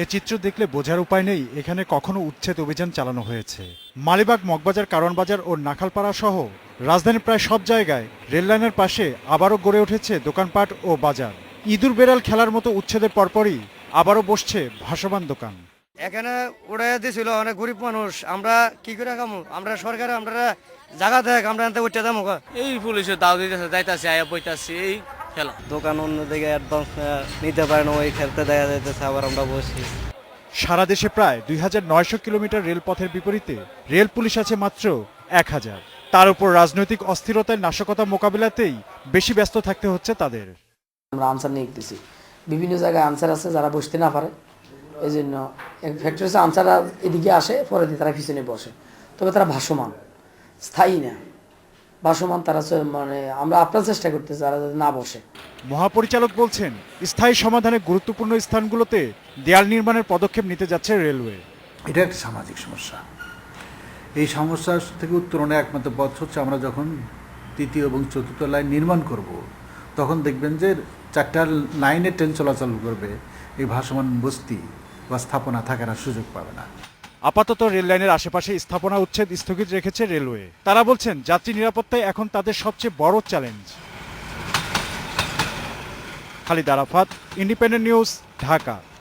এ চিত্র দেখলে বোঝার উপায় নেই এখানে কখনো উচ্ছেদ অভিযান চালানো হয়েছে। মালিবাগ, মগবাজার, কারওয়ানবাজার ও নাখালপাড়া সহ রাজধানীর প্রায় সব জায়গায় রেললাইনের পাশে আবারও গড়ে উঠেছে দোকানপাট ও বাজার। ইঁদুর বেড়াল খেলার মতো উচ্ছেদের পরপরই আবারও বসছে ভাসমান দোকান। এখানে উড়াই দিয়েছিল অনেক গরিব মানুষ, আমরা কি করে খামু? আমরা সরকারে আমরা জায়গা দেখ, আমরা এনতে উঠতে দাম এই পুলিশের দাও দিতেছে, যাইতাছে, আয়া বইতাছে, এই খেলা। দোকান অন্য দিকে অ্যাডভান্স নিতে পারে না, ওই খেলতে দেখা যাইতেছে, আবার আমরা বসি। সারা দেশে প্রায় ২৯০০ কিলোমিটার রেলপথের বিপরীতে রেল পুলিশ আছে মাত্র ১,০০০। তার উপর রাজনৈতিক অস্থিরতার নাশকতা মোকাবিলাতেই বেশি ব্যস্ত থাকতে হচ্ছে তাদের। আমরা আনসার নিয়ে দিতেছি, বিভিন্ন জায়গায় আনসার আছে যারা বসতে না পারে, এই জন্য ফ্যাক্টরি আনসাররা এদিকে আসে, পরে দিয়ে তারা পিছনে বসে, তবে তারা ভাসমান, স্থায়ী না, ভাসমান তারা মানে আমরা আপনার চেষ্টা করতেছি তারা যাতে না বসে। মহাপরিচালক বলছেন, স্থায়ী সমাধানে গুরুত্বপূর্ণ স্থানগুলোতে দেয়াল নির্মাণের পদক্ষেপ নিতে যাচ্ছে রেলওয়ে। এটা একটা সামাজিক সমস্যা। এই সমস্যা থেকে উত্তরণে একমাত্র পথ হচ্ছে আমরা যখন তৃতীয় এবং চতুর্থ লাইন নির্মাণ করব, তখন দেখবেন যে 4টা লাইনে ট্রেন চলাচল করবে, এই ভাসমান বস্তি বা স্থাপনা থাকার আর সুযোগ পাবে না। আপাতত রেল লাইনের আশেপাশে স্থাপনা উচ্ছেদ স্থগিত রেখেছে রেলওয়ে। তারা বলছেন, যাত্রী নিরাপত্তাই এখন তাদের সবচেয়ে বড় challenge. Khalid Arafat, independent news, Dhaka.